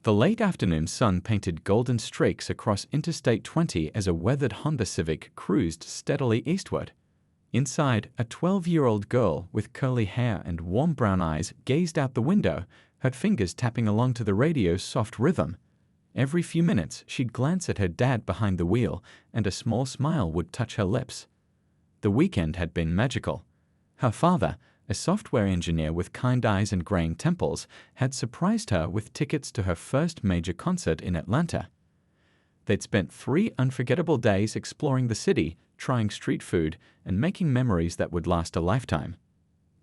The late afternoon sun painted golden streaks across Interstate 20 as a weathered Honda Civic cruised steadily eastward. Inside, a 12-year-old girl with curly hair and warm brown eyes gazed out the window, her fingers tapping along to the radio's soft rhythm. Every few minutes, she'd glance at her dad behind the wheel, and a small smile would touch her lips. The weekend had been magical. Her father, a software engineer with kind eyes and graying temples, had surprised her with tickets to her first major concert in Atlanta. They'd spent 3 unforgettable days exploring the city, trying street food, and making memories that would last a lifetime.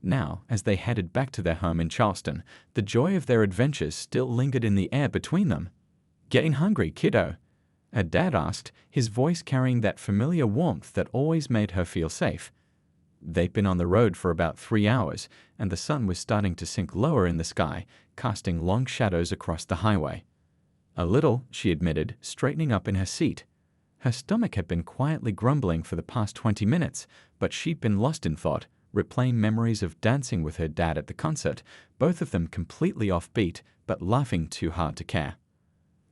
Now, as they headed back to their home in Charleston, the joy of their adventures still lingered in the air between them. "Getting hungry, kiddo?" her dad asked, his voice carrying that familiar warmth that always made her feel safe. They'd been on the road for about 3 hours, and the sun was starting to sink lower in the sky, casting long shadows across the highway. "A little," she admitted, straightening up in her seat. Her stomach had been quietly grumbling for the past 20 minutes, but she'd been lost in thought, replaying memories of dancing with her dad at the concert, both of them completely offbeat, but laughing too hard to care.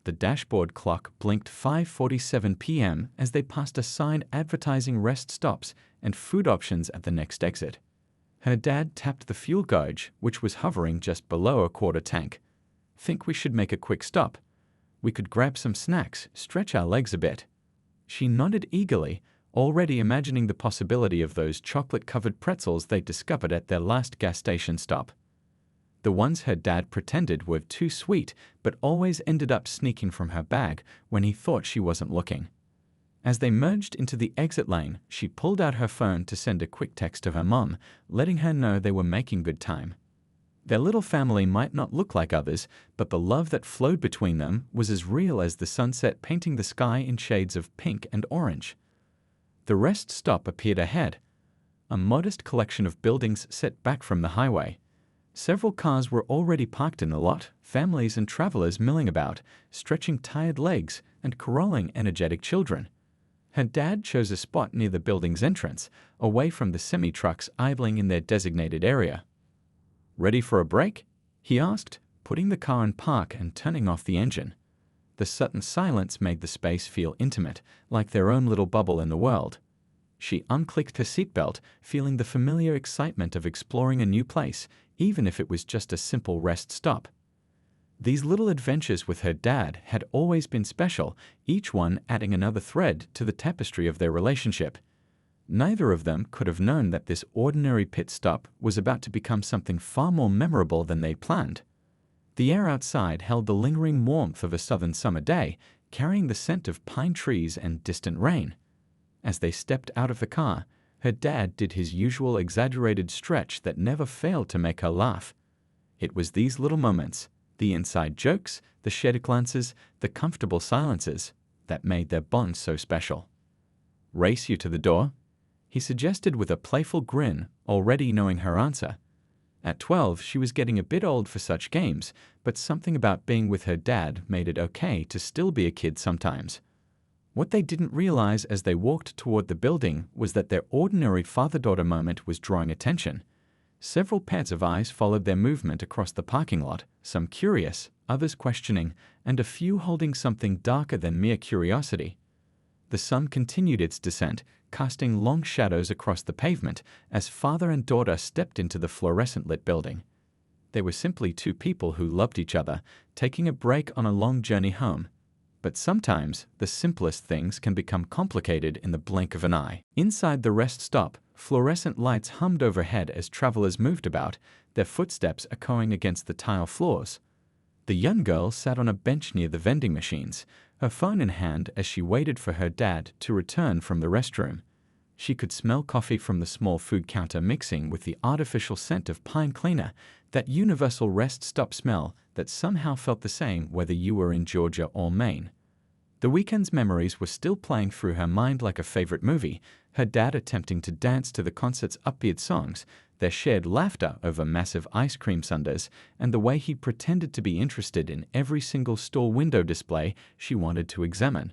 The dashboard clock blinked 5:47 p.m. as they passed a sign advertising rest stops and food options at the next exit. Her dad tapped the fuel gauge, which was hovering just below a quarter tank. "Think we should make a quick stop? We could grab some snacks, stretch our legs a bit." She nodded eagerly, already imagining the possibility of those chocolate-covered pretzels they discovered at their last gas station stop. The ones her dad pretended were too sweet, but always ended up sneaking from her bag when he thought she wasn't looking. As they merged into the exit lane, she pulled out her phone to send a quick text to her mom, letting her know they were making good time. Their little family might not look like others, but the love that flowed between them was as real as the sunset painting the sky in shades of pink and orange. The rest stop appeared ahead, a modest collection of buildings set back from the highway. Several cars were already parked in the lot, families and travelers milling about, stretching tired legs and carolling energetic children. Her dad chose a spot near the building's entrance, away from the semi-trucks idling in their designated area. "Ready for a break?" he asked, putting the car in park and turning off the engine. The sudden silence made the space feel intimate, like their own little bubble in the world. She unclicked her seatbelt, feeling the familiar excitement of exploring a new place, even if it was just a simple rest stop. These little adventures with her dad had always been special, each one adding another thread to the tapestry of their relationship. Neither of them could have known that this ordinary pit stop was about to become something far more memorable than they planned. The air outside held the lingering warmth of a southern summer day, carrying the scent of pine trees and distant rain. As they stepped out of the car, her dad did his usual exaggerated stretch that never failed to make her laugh. It was these little moments, the inside jokes, the shared glances, the comfortable silences, that made their bond so special. "Race you to the door?" he suggested with a playful grin, already knowing her answer. At 12, she was getting a bit old for such games, but something about being with her dad made it okay to still be a kid sometimes. What they didn't realize as they walked toward the building was that their ordinary father-daughter moment was drawing attention. Several pairs of eyes followed their movement across the parking lot, some curious, others questioning, and a few holding something darker than mere curiosity. The sun continued its descent, casting long shadows across the pavement as father and daughter stepped into the fluorescent-lit building. They were simply two people who loved each other, taking a break on a long journey home. But sometimes, the simplest things can become complicated in the blink of an eye. Inside the rest stop, fluorescent lights hummed overhead as travelers moved about, their footsteps echoing against the tile floors. The young girl sat on a bench near the vending machines, her phone in hand as she waited for her dad to return from the restroom. She could smell coffee from the small food counter mixing with the artificial scent of pine cleaner, that universal rest stop smell that somehow felt the same whether you were in Georgia or Maine. The weekend's memories were still playing through her mind like a favorite movie, her dad attempting to dance to the concert's upbeat songs, their shared laughter over massive ice cream sundaes, and the way he pretended to be interested in every single store window display she wanted to examine.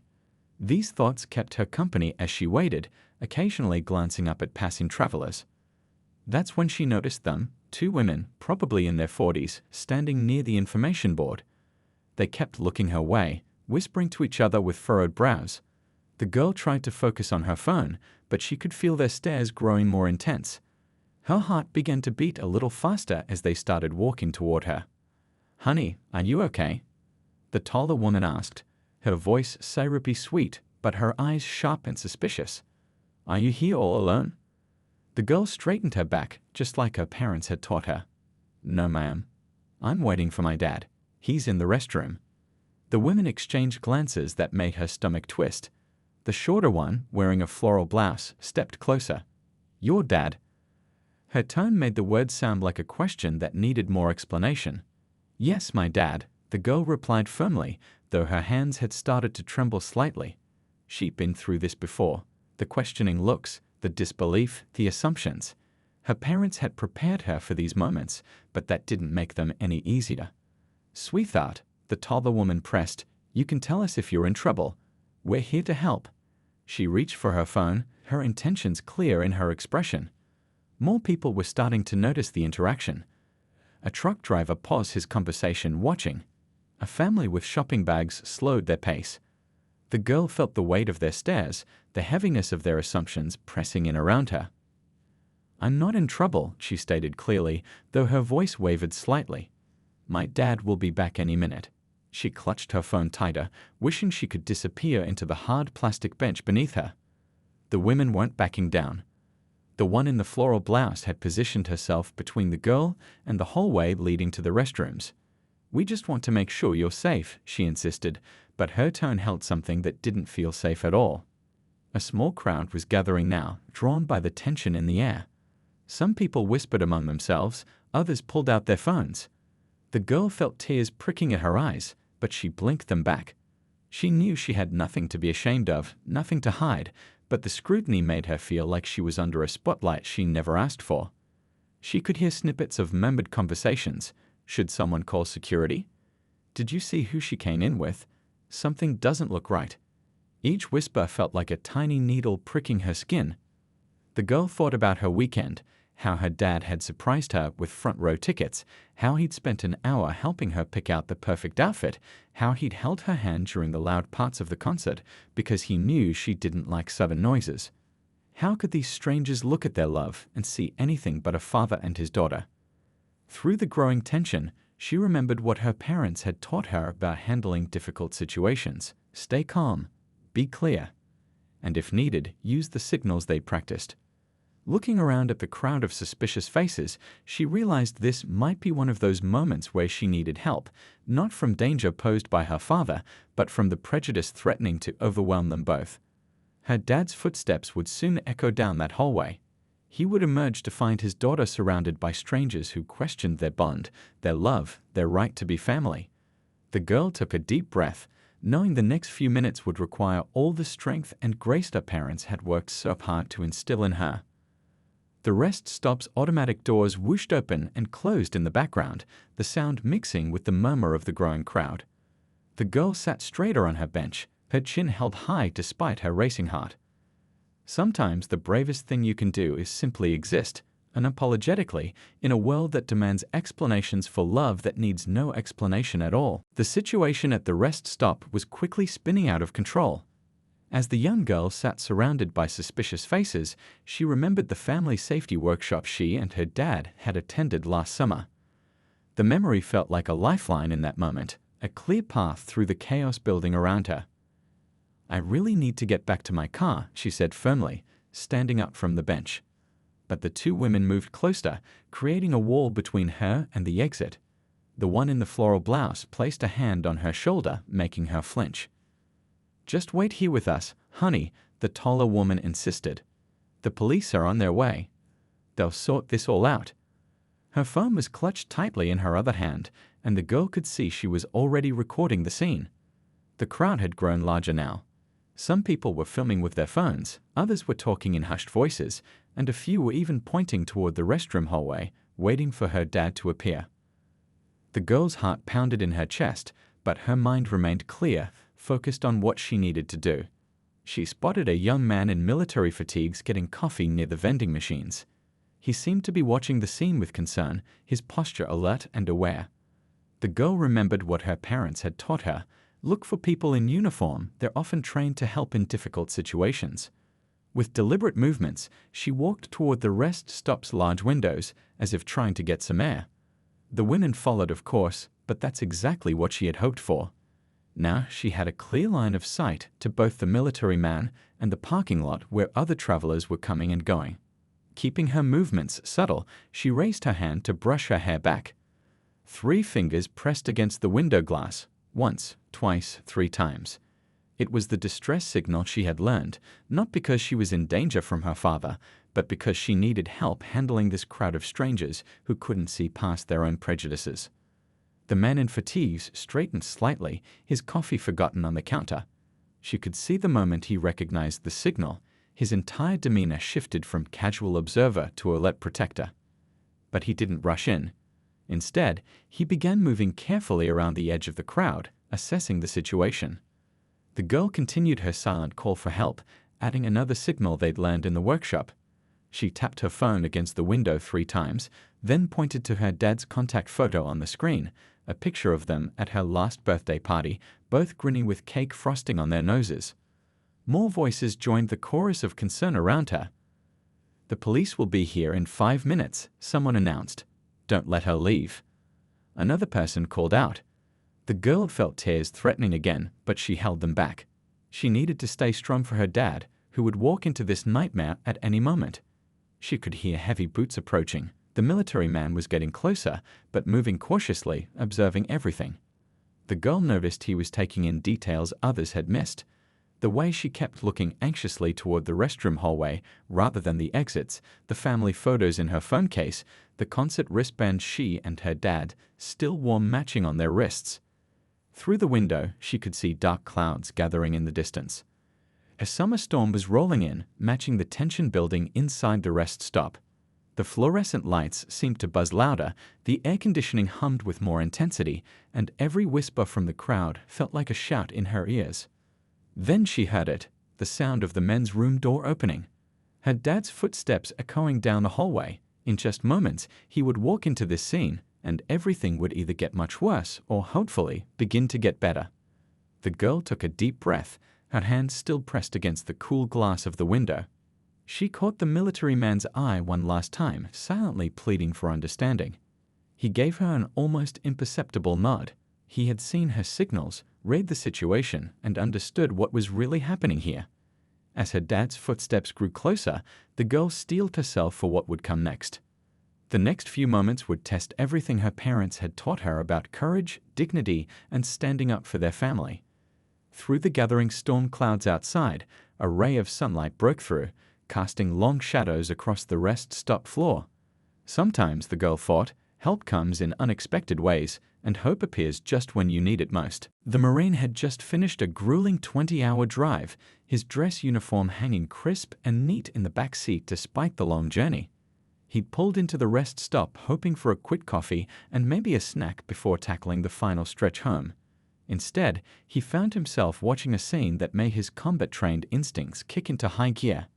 These thoughts kept her company as she waited, occasionally glancing up at passing travelers. That's when she noticed them, two women, probably in their 40s, standing near the information board. They kept looking her way, whispering to each other with furrowed brows. The girl tried to focus on her phone, but she could feel their stares growing more intense. Her heart began to beat a little faster as they started walking toward her. "Honey, are you okay?" the taller woman asked, her voice syrupy sweet, but her eyes sharp and suspicious. "Are you here all alone?" The girl straightened her back, just like her parents had taught her. "No, ma'am. I'm waiting for my dad. He's in the restroom." The women exchanged glances that made her stomach twist. The shorter one, wearing a floral blouse, stepped closer. "Your dad?" Her tone made the words sound like a question that needed more explanation. "Yes, my dad," the girl replied firmly, though her hands had started to tremble slightly. She'd been through this before. The questioning looks, the disbelief, the assumptions. Her parents had prepared her for these moments, but that didn't make them any easier. "Sweetheart," the taller woman pressed, "you can tell us if you're in trouble. We're here to help." She reached for her phone, her intentions clear in her expression. More people were starting to notice the interaction. A truck driver paused his conversation, watching. A family with shopping bags slowed their pace. The girl felt the weight of their stares, the heaviness of their assumptions pressing in around her. "I'm not in trouble," she stated clearly, though her voice wavered slightly. "My dad will be back any minute." She clutched her phone tighter, wishing she could disappear into the hard plastic bench beneath her. The women weren't backing down. The one in the floral blouse had positioned herself between the girl and the hallway leading to the restrooms. "We just want to make sure you're safe," she insisted, but her tone held something that didn't feel safe at all. A small crowd was gathering now, drawn by the tension in the air. Some people whispered among themselves, others pulled out their phones. The girl felt tears pricking at her eyes, but she blinked them back. She knew she had nothing to be ashamed of, nothing to hide, but the scrutiny made her feel like she was under a spotlight she never asked for. She could hear snippets of murmured conversations. Should someone call security? Did you see who she came in with? Something doesn't look right. Each whisper felt like a tiny needle pricking her skin. The girl thought about her weekend, how her dad had surprised her with front row tickets, how he'd spent an hour helping her pick out the perfect outfit, how he'd held her hand during the loud parts of the concert because he knew she didn't like sudden noises. How could these strangers look at their love and see anything but a father and his daughter? Through the growing tension, she remembered what her parents had taught her about handling difficult situations. Stay calm, be clear, and if needed, use the signals they practiced. Looking around at the crowd of suspicious faces, she realized this might be one of those moments where she needed help, not from danger posed by her father, but from the prejudice threatening to overwhelm them both. Her dad's footsteps would soon echo down that hallway. He would emerge to find his daughter surrounded by strangers who questioned their bond, their love, their right to be family. The girl took a deep breath, knowing the next few minutes would require all the strength and grace her parents had worked so hard to instill in her. The rest stop's automatic doors whooshed open and closed in the background, the sound mixing with the murmur of the growing crowd. The girl sat straighter on her bench, her chin held high despite her racing heart. Sometimes the bravest thing you can do is simply exist, unapologetically, in a world that demands explanations for love that needs no explanation at all. The situation at the rest stop was quickly spinning out of control. As the young girl sat surrounded by suspicious faces, she remembered the family safety workshop she and her dad had attended last summer. The memory felt like a lifeline in that moment, a clear path through the chaos building around her. "I really need to get back to my car," she said firmly, standing up from the bench. But the two women moved closer, creating a wall between her and the exit. The one in the floral blouse placed a hand on her shoulder, making her flinch. "Just wait here with us, honey," the taller woman insisted. "The police are on their way. They'll sort this all out." Her phone was clutched tightly in her other hand, and the girl could see she was already recording the scene. The crowd had grown larger now. Some people were filming with their phones, others were talking in hushed voices, and a few were even pointing toward the restroom hallway, waiting for her dad to appear. The girl's heart pounded in her chest, but her mind remained clear, focused on what she needed to do. She spotted a young man in military fatigues getting coffee near the vending machines. He seemed to be watching the scene with concern, his posture alert and aware. The girl remembered what her parents had taught her. Look for people in uniform, they're often trained to help in difficult situations. With deliberate movements, she walked toward the rest stop's large windows, as if trying to get some air. The women followed, of course, but that's exactly what she had hoped for. Now she had a clear line of sight to both the military man and the parking lot where other travelers were coming and going. Keeping her movements subtle, she raised her hand to brush her hair back. 3 fingers pressed against the window glass, once, twice, 3 times. It was the distress signal she had learned, not because she was in danger from her father, but because she needed help handling this crowd of strangers who couldn't see past their own prejudices. The man in fatigues straightened slightly, his coffee forgotten on the counter. She could see the moment he recognized the signal. His entire demeanor shifted from casual observer to alert protector. But he didn't rush in. Instead, he began moving carefully around the edge of the crowd, assessing the situation. The girl continued her silent call for help, adding another signal they'd learned in the workshop. She tapped her phone against the window 3 times, then pointed to her dad's contact photo on the screen, a picture of them at her last birthday party, both grinning with cake frosting on their noses. More voices joined the chorus of concern around her. "The police will be here in 5 minutes," someone announced. "Don't let her leave." Another person called out. The girl felt tears threatening again, but she held them back. She needed to stay strong for her dad, who would walk into this nightmare at any moment. She could hear heavy boots approaching. The military man was getting closer, but moving cautiously, observing everything. The girl noticed he was taking in details others had missed. The way she kept looking anxiously toward the restroom hallway rather than the exits, the family photos in her phone case, the concert wristbands she and her dad still wore matching on their wrists. Through the window, she could see dark clouds gathering in the distance. A summer storm was rolling in, matching the tension building inside the rest stop. The fluorescent lights seemed to buzz louder, the air conditioning hummed with more intensity, and every whisper from the crowd felt like a shout in her ears. Then she heard it, the sound of the men's room door opening. Her dad's footsteps echoing down the hallway. In just moments, he would walk into this scene, and everything would either get much worse or, hopefully, begin to get better. The girl took a deep breath, her hand still pressed against the cool glass of the window. She caught the military man's eye one last time, silently pleading for understanding. He gave her an almost imperceptible nod. He had seen her signals, read the situation, and understood what was really happening here. As her dad's footsteps grew closer, the girl steeled herself for what would come next. The next few moments would test everything her parents had taught her about courage, dignity, and standing up for their family. Through the gathering storm clouds outside, a ray of sunlight broke through, casting long shadows across the rest stop floor. Sometimes, the girl thought, help comes in unexpected ways, and hope appears just when you need it most. The Marine had just finished a grueling 20-hour drive, his dress uniform hanging crisp and neat in the back seat despite the long journey. He'd pulled into the rest stop hoping for a quick coffee and maybe a snack before tackling the final stretch home. Instead, he found himself watching a scene that made his combat-trained instincts kick into high gear.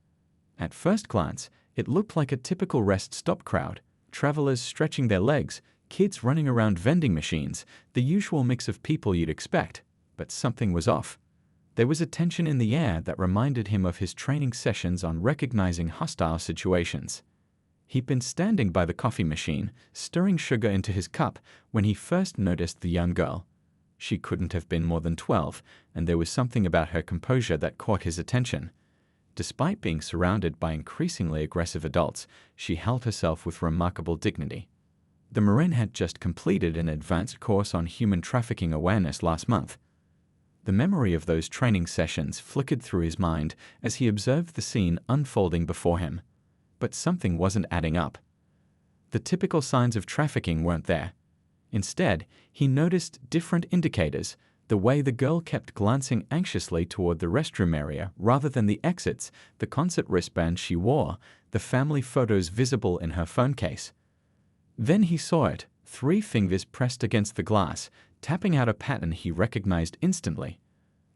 At first glance, it looked like a typical rest stop crowd, travelers stretching their legs, kids running around vending machines, the usual mix of people you'd expect. But something was off. There was a tension in the air that reminded him of his training sessions on recognizing hostile situations. He'd been standing by the coffee machine, stirring sugar into his cup, when he first noticed the young girl. She couldn't have been more than 12, and there was something about her composure that caught his attention. Despite being surrounded by increasingly aggressive adults, she held herself with remarkable dignity. The Marine had just completed an advanced course on human trafficking awareness last month. The memory of those training sessions flickered through his mind as he observed the scene unfolding before him. But something wasn't adding up. The typical signs of trafficking weren't there. Instead, he noticed different indicators, the way the girl kept glancing anxiously toward the restroom area rather than the exits, the concert wristband she wore, the family photos visible in her phone case. Then he saw it, 3 fingers pressed against the glass, tapping out a pattern he recognized instantly.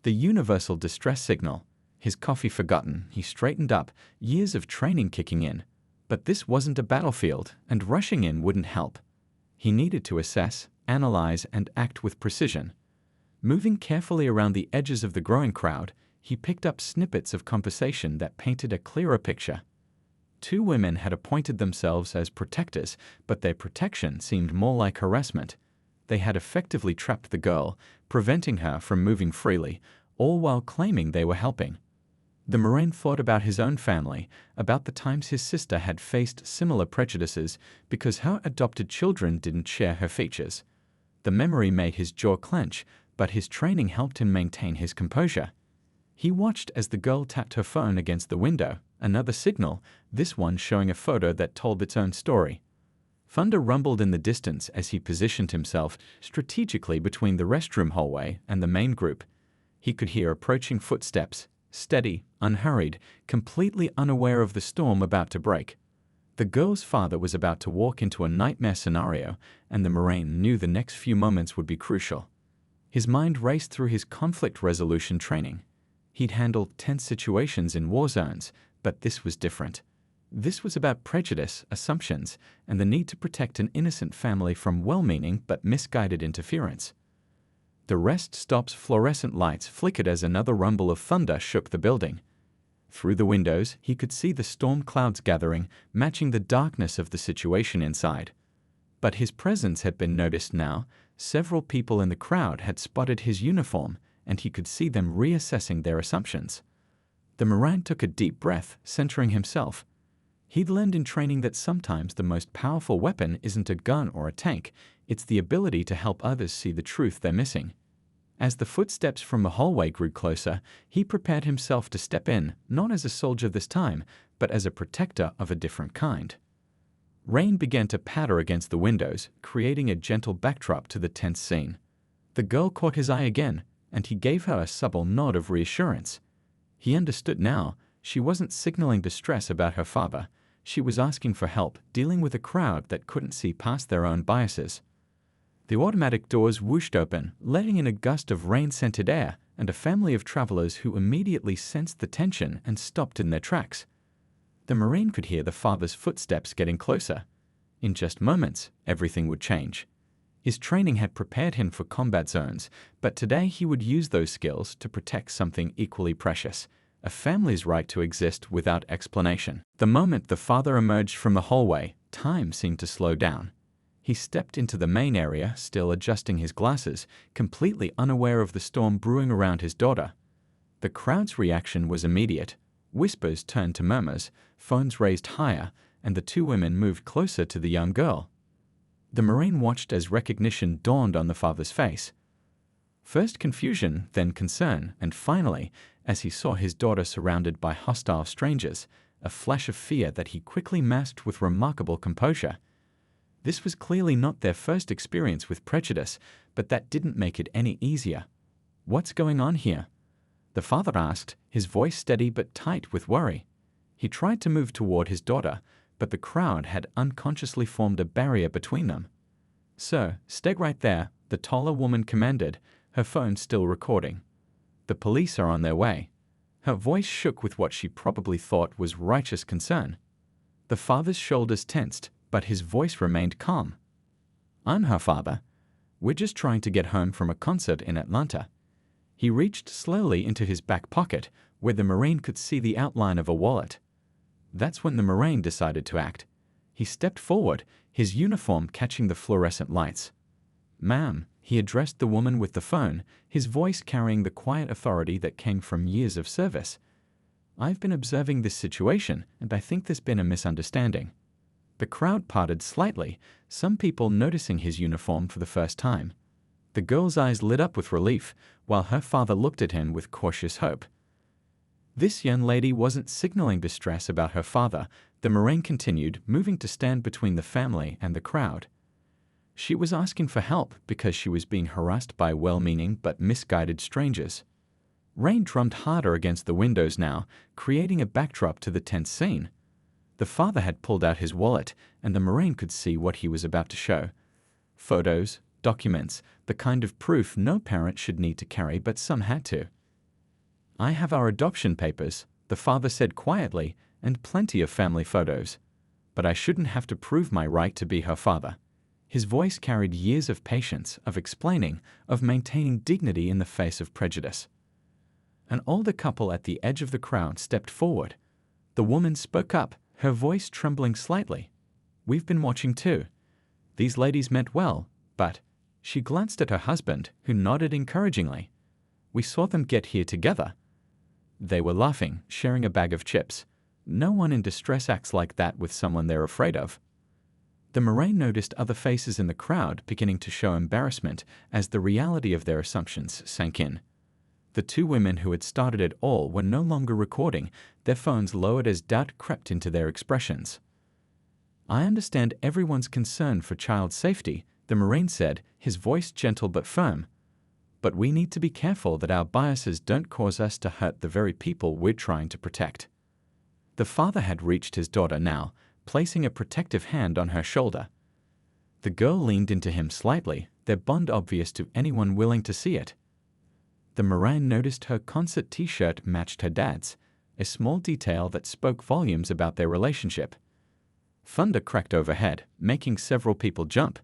The universal distress signal. His coffee forgotten, he straightened up, years of training kicking in. But this wasn't a battlefield, and rushing in wouldn't help. He needed to assess, analyze, and act with precision. Moving carefully around the edges of the growing crowd, he picked up snippets of conversation that painted a clearer picture. Two women had appointed themselves as protectors, but their protection seemed more like harassment. They had effectively trapped the girl, preventing her from moving freely, all while claiming they were helping. The Marine thought about his own family, about the times his sister had faced similar prejudices because her adopted children didn't share her features. The memory made his jaw clench, but his training helped him maintain his composure. He watched as the girl tapped her phone against the window, another signal, this one showing a photo that told its own story. Thunder rumbled in the distance as he positioned himself strategically between the restroom hallway and the main group. He could hear approaching footsteps, steady, unhurried, completely unaware of the storm about to break. The girl's father was about to walk into a nightmare scenario, and the Marine knew the next few moments would be crucial. His mind raced through his conflict resolution training. He'd handled tense situations in war zones, but this was different. This was about prejudice, assumptions, and the need to protect an innocent family from well-meaning but misguided interference. The rest stop's fluorescent lights flickered as another rumble of thunder shook the building. Through the windows, he could see the storm clouds gathering, matching the darkness of the situation inside. But his presence had been noticed now. Several people in the crowd had spotted his uniform, and he could see them reassessing their assumptions. The Marine took a deep breath, centering himself. He'd learned in training that sometimes the most powerful weapon isn't a gun or a tank, it's the ability to help others see the truth they're missing. As the footsteps from the hallway grew closer, he prepared himself to step in, not as a soldier this time, but as a protector of a different kind. Rain began to patter against the windows, creating a gentle backdrop to the tense scene. The girl caught his eye again, and he gave her a subtle nod of reassurance. He understood now. She wasn't signaling distress about her father. She was asking for help, dealing with a crowd that couldn't see past their own biases. The automatic doors whooshed open, letting in a gust of rain-scented air and a family of travelers who immediately sensed the tension and stopped in their tracks. The Marine could hear the father's footsteps getting closer. In just moments, everything would change. His training had prepared him for combat zones, but today he would use those skills to protect something equally precious, a family's right to exist without explanation. The moment the father emerged from the hallway, time seemed to slow down. He stepped into the main area, still adjusting his glasses, completely unaware of the storm brewing around his daughter. The crowd's reaction was immediate. Whispers turned to murmurs, phones raised higher, and the two women moved closer to the young girl. The Marine watched as recognition dawned on the father's face. First confusion, then concern, and finally, as he saw his daughter surrounded by hostile strangers, a flash of fear that he quickly masked with remarkable composure. This was clearly not their first experience with prejudice, but that didn't make it any easier. "What's going on here?" the father asked, his voice steady but tight with worry. He tried to move toward his daughter, but the crowd had unconsciously formed a barrier between them. "Sir, stay right there," the taller woman commanded, her phone still recording. "The police are on their way." Her voice shook with what she probably thought was righteous concern. The father's shoulders tensed, but his voice remained calm. "I'm her father. We're just trying to get home from a concert in Atlanta." He reached slowly into his back pocket, where the Marine could see the outline of a wallet. That's when the Marine decided to act. He stepped forward, his uniform catching the fluorescent lights. "Ma'am," he addressed the woman with the phone, his voice carrying the quiet authority that came from years of service. "I've been observing this situation, and I think there's been a misunderstanding." The crowd parted slightly, some people noticing his uniform for the first time. The girl's eyes lit up with relief, while her father looked at him with cautious hope. This young lady wasn't signaling distress about her father, the Marine continued, moving to stand between the family and the crowd. She was asking for help because she was being harassed by well-meaning but misguided strangers. Rain drummed harder against the windows now, creating a backdrop to the tense scene. The father had pulled out his wallet, and the Marine could see what he was about to show. Photos, documents, the kind of proof no parent should need to carry, but some had to. "I have our adoption papers," the father said quietly, "and plenty of family photos. But I shouldn't have to prove my right to be her father." His voice carried years of patience, of explaining, of maintaining dignity in the face of prejudice. An older couple at the edge of the crowd stepped forward. The woman spoke up, her voice trembling slightly. "We've been watching too. These ladies meant well, but..." She glanced at her husband, who nodded encouragingly. "We saw them get here together." They were laughing, sharing a bag of chips. No one in distress acts like that with someone they're afraid of. The Moraine noticed other faces in the crowd beginning to show embarrassment as the reality of their assumptions sank in. The two women who had started it all were no longer recording, their phones lowered as doubt crept into their expressions. "I understand everyone's concern for child safety," the Moraine said, his voice gentle but firm. "But we need to be careful that our biases don't cause us to hurt the very people we're trying to protect." The father had reached his daughter now, placing a protective hand on her shoulder. The girl leaned into him slightly, their bond obvious to anyone willing to see it. The Moraine noticed her concert t-shirt matched her dad's, a small detail that spoke volumes about their relationship. Thunder cracked overhead, making several people jump.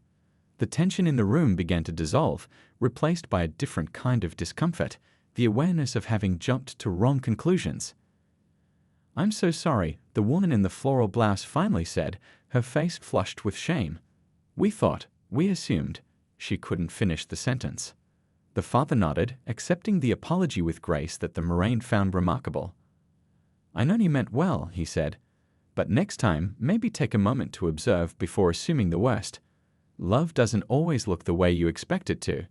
The tension in the room began to dissolve, replaced by a different kind of discomfort, the awareness of having jumped to wrong conclusions. "I'm so sorry," the woman in the floral blouse finally said, her face flushed with shame. We assumed." She couldn't finish the sentence. The father nodded, accepting the apology with grace that the Moraine found remarkable. "I know you meant well," he said, "but next time maybe take a moment to observe before assuming the worst. Love doesn't always look the way you expect it to."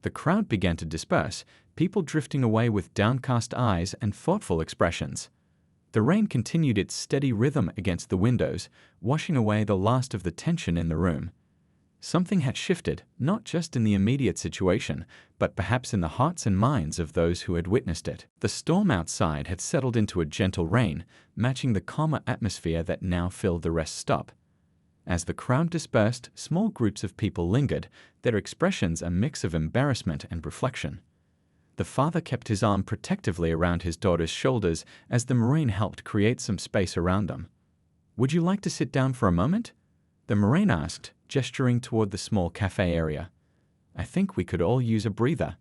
The crowd began to disperse, people drifting away with downcast eyes and thoughtful expressions. The rain continued its steady rhythm against the windows, washing away the last of the tension in the room. Something had shifted, not just in the immediate situation, but perhaps in the hearts and minds of those who had witnessed it. The storm outside had settled into a gentle rain, matching the calmer atmosphere that now filled the rest stop. As the crowd dispersed, small groups of people lingered, their expressions a mix of embarrassment and reflection. The father kept his arm protectively around his daughter's shoulders as the Moraine helped create some space around them. "Would you like to sit down for a moment?" the Moraine asked, gesturing toward the small cafe area. "I think we could all use a breather."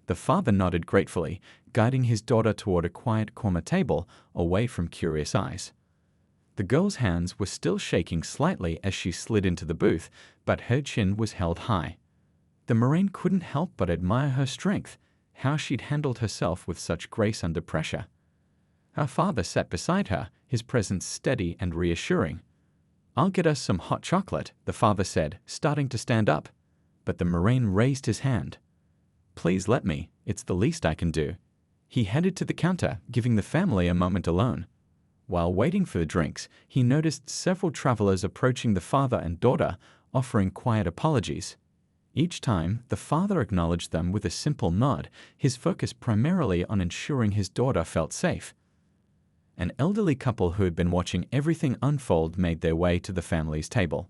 The father nodded gratefully, guiding his daughter toward a quiet corner table, away from curious eyes. The girl's hands were still shaking slightly as she slid into the booth, but her chin was held high. The Moraine couldn't help but admire her strength, how she'd handled herself with such grace under pressure. Her father sat beside her, his presence steady and reassuring. "I'll get us some hot chocolate," the father said, starting to stand up. But the Moraine raised his hand. "Please let me, it's the least I can do." He headed to the counter, giving the family a moment alone. While waiting for the drinks, he noticed several travelers approaching the father and daughter, offering quiet apologies. Each time, the father acknowledged them with a simple nod, his focus primarily on ensuring his daughter felt safe. An elderly couple who had been watching everything unfold made their way to the family's table.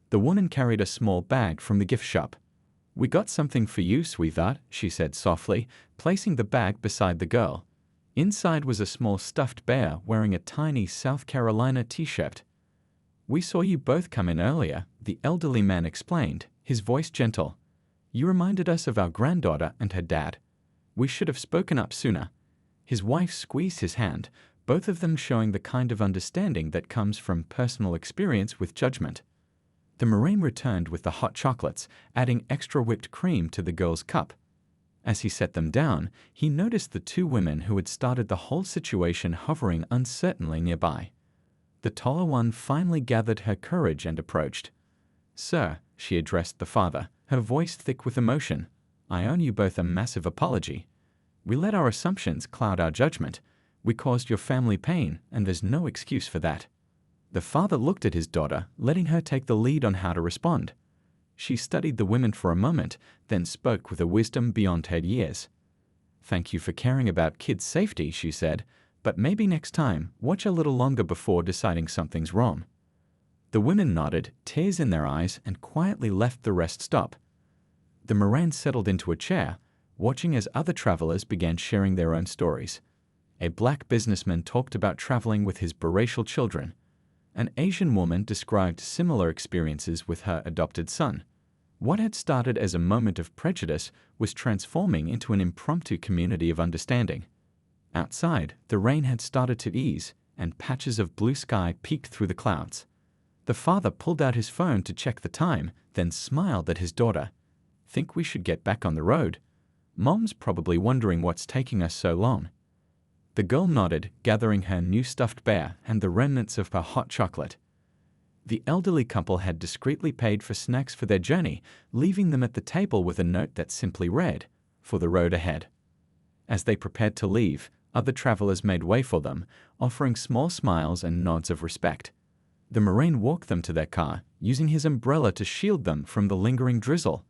The woman carried a small bag from the gift shop. "We got something for you, sweetheart," she said softly, placing the bag beside the girl. Inside was a small stuffed bear wearing a tiny South Carolina t-shirt. "We saw you both come in earlier," the elderly man explained, his voice gentle. "You reminded us of our granddaughter and her dad. We should have spoken up sooner." His wife squeezed his hand, both of them showing the kind of understanding that comes from personal experience with judgment. The Moraine returned with the hot chocolates, adding extra whipped cream to the girl's cup. As he set them down, he noticed the two women who had started the whole situation hovering uncertainly nearby. The taller one finally gathered her courage and approached. "Sir," she addressed the father, her voice thick with emotion, "I owe you both a massive apology. We let our assumptions cloud our judgment. We caused your family pain, and there's no excuse for that." The father looked at his daughter, letting her take the lead on how to respond. She studied the women for a moment, then spoke with a wisdom beyond her years. "Thank you for caring about kids' safety," she said, "but maybe next time, watch a little longer before deciding something's wrong." The women nodded, tears in their eyes, and quietly left the rest stop. The Moraine settled into a chair, watching as other travelers began sharing their own stories. A black businessman talked about traveling with his biracial children. An Asian woman described similar experiences with her adopted son. What had started as a moment of prejudice was transforming into an impromptu community of understanding. Outside, the rain had started to ease, and patches of blue sky peeked through the clouds. The father pulled out his phone to check the time, then smiled at his daughter. "Think we should get back on the road? Mom's probably wondering what's taking us so long." The girl nodded, gathering her new stuffed bear and the remnants of her hot chocolate. The elderly couple had discreetly paid for snacks for their journey, leaving them at the table with a note that simply read, "For the road ahead." As they prepared to leave, other travelers made way for them, offering small smiles and nods of respect. The Marine walked them to their car, using his umbrella to shield them from the lingering drizzle.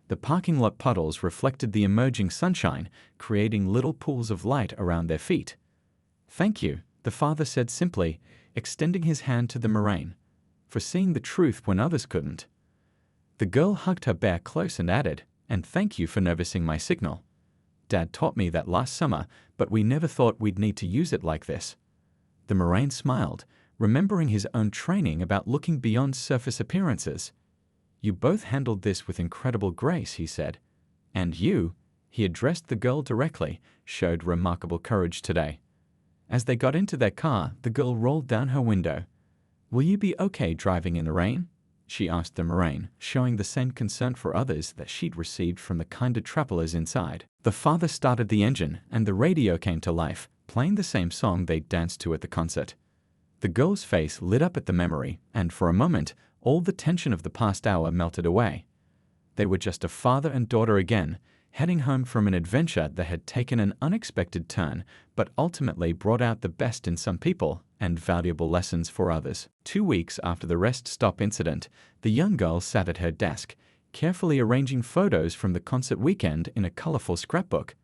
The parking lot puddles reflected the emerging sunshine, creating little pools of light around their feet. "Thank you," the father said simply, extending his hand to the Marine, "for seeing the truth when others couldn't." The girl hugged her bear close and added, "And thank you for noticing my signal. Dad taught me that last summer, but we never thought we'd need to use it like this." The Marine smiled, remembering his own training about looking beyond surface appearances. "You both handled this with incredible grace," he said. "And you," he addressed the girl directly, "showed remarkable courage today." As they got into their car, the girl rolled down her window. "Will you be okay driving in the rain?" she asked the Marine, showing the same concern for others that she'd received from the kinder travelers inside. The father started the engine, and the radio came to life, playing the same song they'd danced to at the concert. The girl's face lit up at the memory, and for a moment, all the tension of the past hour melted away. They were just a father and daughter again, heading home from an adventure that had taken an unexpected turn, but ultimately brought out the best in some people and valuable lessons for others. 2 weeks after the rest stop incident, the young girl sat at her desk, carefully arranging photos from the concert weekend in a colorful scrapbook.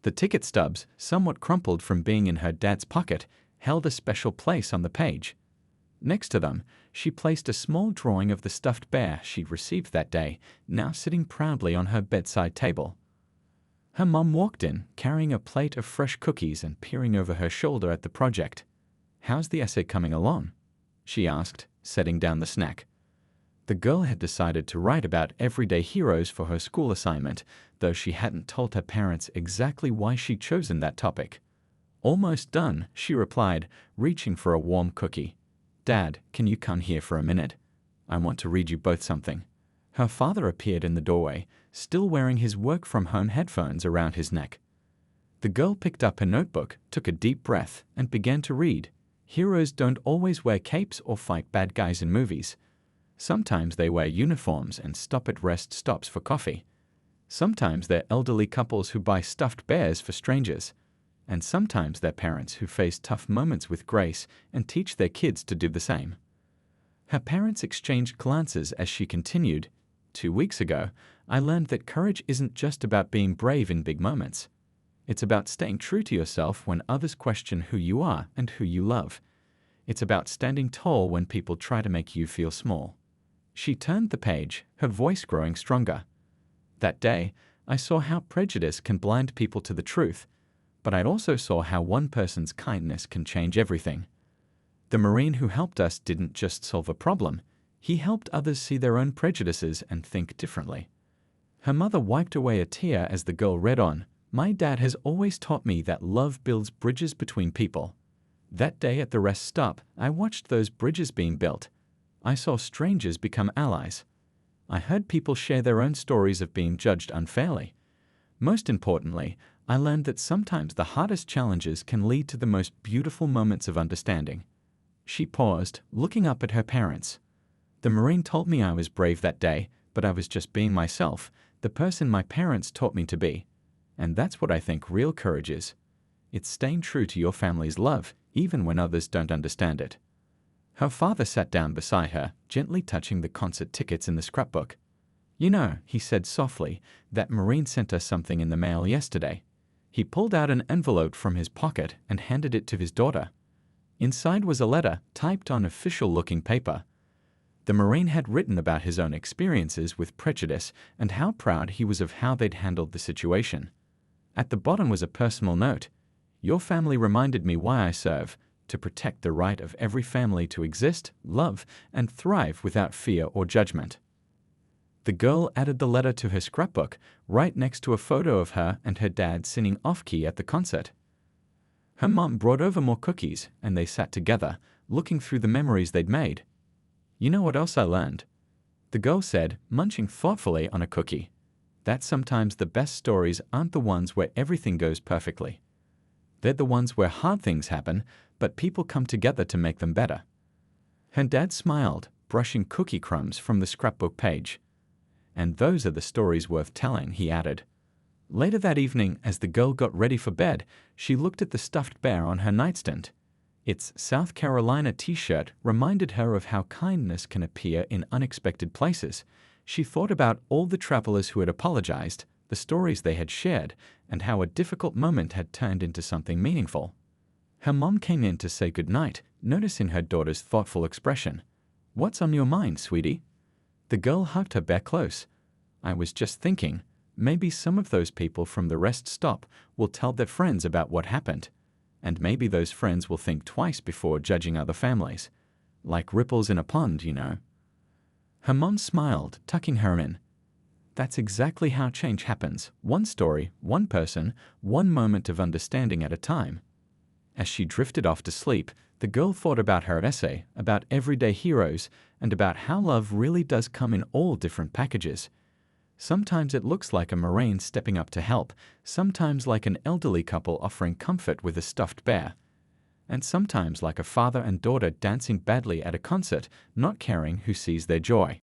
The ticket stubs, somewhat crumpled from being in her dad's pocket, held a special place on the page. Next to them, she placed a small drawing of the stuffed bear she'd received that day, now sitting proudly on her bedside table. Her mom walked in, carrying a plate of fresh cookies and peering over her shoulder at the project. "How's the essay coming along?" she asked, setting down the snack. The girl had decided to write about everyday heroes for her school assignment, though she hadn't told her parents exactly why she'd chosen that topic. "Almost done," she replied, reaching for a warm cookie. "Dad, can you come here for a minute? I want to read you both something." Her father appeared in the doorway, still wearing his work-from-home headphones around his neck. The girl picked up her notebook, took a deep breath, and began to read. "Heroes don't always wear capes or fight bad guys in movies. Sometimes they wear uniforms and stop at rest stops for coffee. Sometimes they're elderly couples who buy stuffed bears for strangers. And sometimes they're parents who face tough moments with grace and teach their kids to do the same." Her parents exchanged glances as she continued, "2 weeks ago, I learned that courage isn't just about being brave in big moments. It's about staying true to yourself when others question who you are and who you love. It's about standing tall when people try to make you feel small." She turned the page, her voice growing stronger. "That day, I saw how prejudice can blind people to the truth, but I also saw how one person's kindness can change everything. The Marine who helped us didn't just solve a problem, he helped others see their own prejudices and think differently." Her mother wiped away a tear as the girl read on, "My dad has always taught me that love builds bridges between people. That day at the rest stop, I watched those bridges being built. I saw strangers become allies. I heard people share their own stories of being judged unfairly. Most importantly, I learned that sometimes the hardest challenges can lead to the most beautiful moments of understanding." She paused, looking up at her parents. "The Marine told me I was brave that day, but I was just being myself, the person my parents taught me to be. And that's what I think real courage is. It's staying true to your family's love, even when others don't understand it." Her father sat down beside her, gently touching the concert tickets in the scrapbook. "You know," he said softly, "that Marine sent us something in the mail yesterday." He pulled out an envelope from his pocket and handed it to his daughter. Inside was a letter, typed on official-looking paper. The Marine had written about his own experiences with prejudice and how proud he was of how they'd handled the situation. At the bottom was a personal note. "Your family reminded me why I serve. to protect the right of every family to exist, love, and thrive without fear or judgment. The girl added the letter to her scrapbook, right next to a photo of her and her dad singing off-key at the concert. Her mom brought over more cookies, and they sat together, looking through the memories they'd made. "You know what else I learned?" the girl said, munching thoughtfully on a cookie. "That sometimes the best stories aren't the ones where everything goes perfectly. They're the ones where hard things happen, but people come together to make them better." Her dad smiled, brushing cookie crumbs from the scrapbook page. "And those are the stories worth telling," he added. Later that evening, as the girl got ready for bed, she looked at the stuffed bear on her nightstand. Its South Carolina t-shirt reminded her of how kindness can appear in unexpected places. She thought about all the travelers who had apologized, the stories they had shared, and how a difficult moment had turned into something meaningful. Her mom came in to say goodnight, noticing her daughter's thoughtful expression. "What's on your mind, sweetie?" The girl hugged her bear close. "I was just thinking, maybe some of those people from the rest stop will tell their friends about what happened. And maybe those friends will think twice before judging other families. Like ripples in a pond, you know." Her mom smiled, tucking her in. "That's exactly how change happens. One story, one person, one moment of understanding at a time." As she drifted off to sleep, the girl thought about her essay, about everyday heroes, and about how love really does come in all different packages. Sometimes it looks like a Marine stepping up to help, sometimes like an elderly couple offering comfort with a stuffed bear, and sometimes like a father and daughter dancing badly at a concert, not caring who sees their joy.